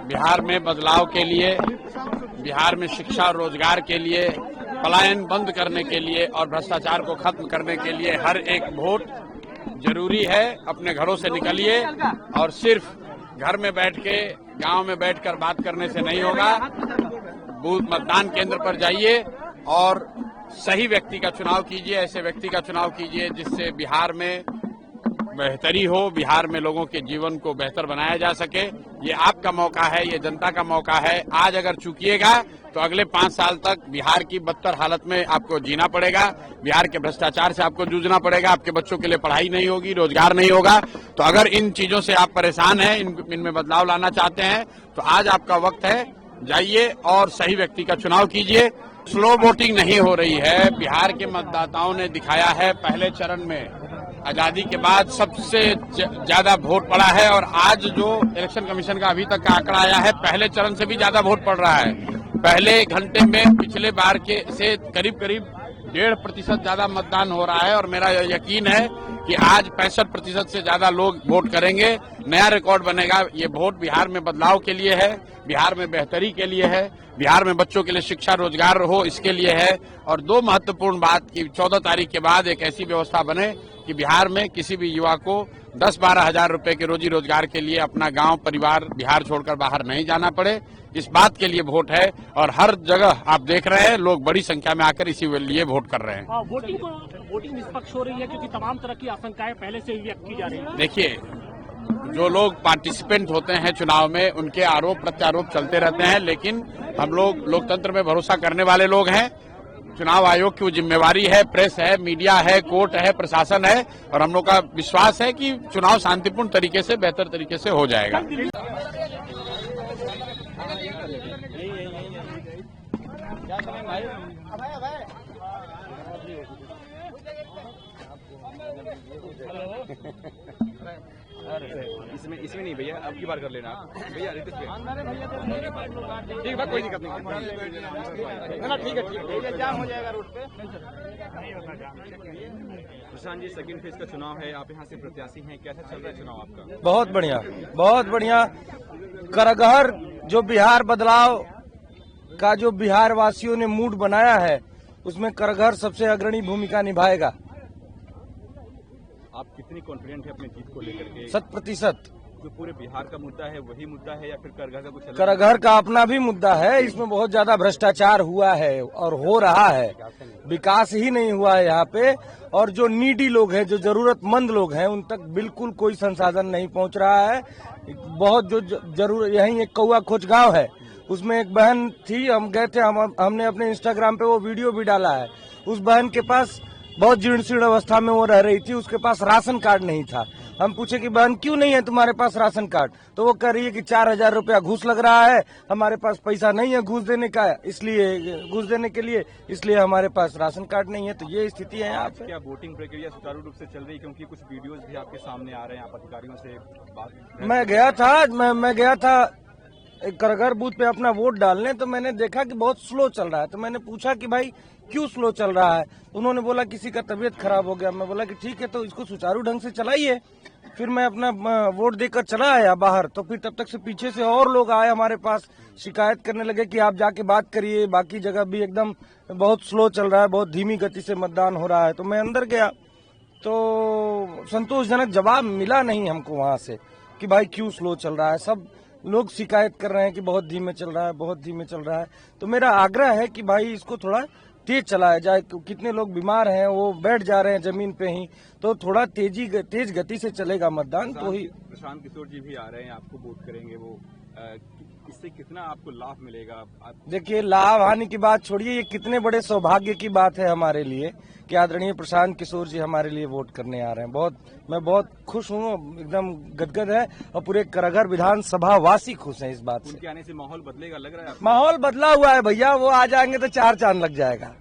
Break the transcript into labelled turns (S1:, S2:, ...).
S1: बिहार में बदलाव के लिए, बिहार में शिक्षा और रोजगार के लिए, पलायन बंद करने के लिए और भ्रष्टाचार को खत्म करने के लिए हर एक वोट जरूरी है। अपने घरों से निकलिए और सिर्फ घर में बैठ के, गांव में बैठकर बात करने से नहीं होगा। बूथ मतदान केंद्र पर जाइए और सही व्यक्ति का चुनाव कीजिए, ऐसे व्यक्ति का चुनाव कीजिए जिससे बिहार में बेहतरी हो, बिहार में लोगों के जीवन को बेहतर बनाया जा सके। ये आपका मौका है, ये जनता का मौका है। आज अगर चूकिएगा तो अगले 5 साल तक बिहार की बदतर हालत में आपको जीना पड़ेगा, बिहार के भ्रष्टाचार से आपको जूझना पड़ेगा, आपके बच्चों के लिए पढ़ाई नहीं होगी, रोजगार नहीं होगा। तो अगर इन चीजों से आप परेशान हैं, इनमें बदलाव लाना चाहते हैं, तो आज आपका वक्त है, जाइए और सही व्यक्ति का चुनाव कीजिए। स्लो वोटिंग नहीं हो रही है। बिहार के मतदाताओं ने दिखाया है, पहले चरण में आजादी के बाद सबसे ज्यादा वोट पड़ा है और आज जो इलेक्शन कमीशन का अभी तक का आंकड़ा आया है, पहले चरण से भी ज्यादा वोट पड़ रहा है। पहले घंटे में पिछले बार के से करीब 1.5% ज्यादा मतदान हो रहा है और मेरा यकीन है कि आज 65% से ज्यादा लोग वोट करेंगे। नया रिकॉर्ड बनेगा। ये वोट बिहार में बदलाव के लिए है, बिहार में बेहतरी के लिए है, बिहार में बच्चों के लिए शिक्षा रोजगार हो, इसके लिए है। और 2 महत्वपूर्ण बात की 14 तारीख के बाद एक ऐसी व्यवस्था बने कि बिहार में किसी भी युवा को 10-12 हजार रुपए के रोजी रोजगार के लिए अपना गांव, परिवार बिहार छोड़कर बाहर नहीं जाना पड़े। इस बात के लिए वोट है और हर जगह आप देख रहे हैं लोग बड़ी संख्या में आकर इसी लिए वोट कर रहे हैं।
S2: वोटिंग निष्पक्ष हो रही है क्योंकि तमाम तरह की आशंकाएं पहले से ही व्यक्त की जा रही है।
S1: देखिए, जो लोग पार्टिसिपेंट होते हैं चुनाव में, उनके आरोप प्रत्यारोप चलते रहते हैं, लेकिन हम लोग लोकतंत्र में भरोसा करने वाले लोग हैं। चुनाव आयोग की वो जिम्मेवारी है, प्रेस है, मीडिया है, कोर्ट है, प्रशासन है और हम लोग का विश्वास है कि चुनाव शांतिपूर्ण तरीके से, बेहतर तरीके से हो जाएगा।
S3: इसमें नहीं भैया, अब की बार कर लेना भैया। ठीक है, कोई दिक्कत नहीं। ना ठीक है, जाम हो जाएगा रोड पे। प्रशांत जी, सेकंड फेज का चुनाव है, आप यहाँ से प्रत्याशी हैं, कैसा चल रहा है चुनाव आपका?
S4: बहुत बढ़िया, बहुत बढ़िया। करगहर जो बिहार बदलाव का जो बिहार वासियों ने मूड बनाया है, उसमें करगहर सबसे अग्रणी भूमिका निभाएगा।
S3: आप कितनी कॉन्फिडेंट है अपनी जीत को लेकर के?
S4: 100%।
S3: जो पूरे बिहार का मुद्दा है वही मुद्दा है या फिर करगहर का कुछ?
S4: करगहर का अपना भी मुद्दा है। इसमें बहुत ज्यादा भ्रष्टाचार हुआ है और हो रहा है, विकास ही नहीं हुआ है यहाँ पे। और जो नीडी लोग हैं, जो जरूरतमंद लोग हैं, उन तक बिल्कुल कोई संसाधन नहीं पहुँच रहा है। बहुत जो जरूर, यही एक कौआ खोच गाँव है, उसमें एक बहन थी, हम गए थे, हमने अपने इंस्टाग्राम पे वो वीडियो भी डाला है। उस बहन के पास बहुत जीर्ण शीर्ण अवस्था में वो रह रही थी, उसके पास राशन कार्ड नहीं था। हम पूछे कि बहन क्यों नहीं है तुम्हारे पास राशन कार्ड, तो वो कह रही है कि 4000 रुपया घूस लग रहा है, हमारे पास पैसा नहीं है घूस देने का, इसलिए घूस देने के लिए, इसलिए हमारे पास राशन कार्ड नहीं है। तो ये स्थिति है यहाँ पे।
S3: क्या वोटिंग प्रक्रिया सुचारू रूप से चल रही है? क्योंकि कुछ वीडियोज भी आपके सामने आ रहे हैं, आप अधिकारियों से बात।
S4: मैं गया था करगहर बूथ पे अपना वोट डालने, तो मैंने देखा कि बहुत स्लो चल रहा है। तो मैंने पूछा कि भाई क्यों स्लो चल रहा है? उन्होंने बोला किसी का तबीयत खराब हो गया। मैं बोला कि ठीक है, तो इसको सुचारू ढंग से चलाइए। फिर मैं अपना वोट देकर चला आया बाहर, तो फिर तब तक से पीछे से और लोग आए हमारे पास, शिकायत करने लगे कि आप जाके बात करिए, बाकी जगह भी एकदम बहुत स्लो चल रहा है, बहुत धीमी गति से मतदान हो रहा है। तो मैं अंदर गया तो संतोषजनक जवाब मिला नहीं हमको वहां से कि भाई क्यों स्लो चल रहा है। सब लोग शिकायत कर रहे हैं कि बहुत धीमे चल रहा है, बहुत धीमे चल रहा है। तो मेरा आग्रह है कि भाई इसको थोड़ा तेज चलाया जाए। कितने लोग बीमार हैं, वो बैठ जा रहे हैं जमीन पे ही, तो थोड़ा तेज गति से चलेगा मतदान तो ही।
S3: प्रशांत किशोर जी भी आ रहे हैं, आपको वोट करेंगे, वो इससे कितना आपको लाभ मिलेगा?
S4: देखिए, लाभ हानि की बात छोड़िए, ये कितने बड़े सौभाग्य की बात है हमारे लिए कि आदरणीय प्रशांत किशोर जी हमारे लिए वोट करने आ रहे हैं। मैं बहुत खुश हूँ, एकदम गदगद है और पूरे करगहर विधानसभा वासी खुश हैं इस बात से।
S3: उनके आने से माहौल बदलेगा, लग रहा है?
S4: माहौल बदला हुआ है भैया, वो आ जाएंगे तो 4 चांद लग जाएगा।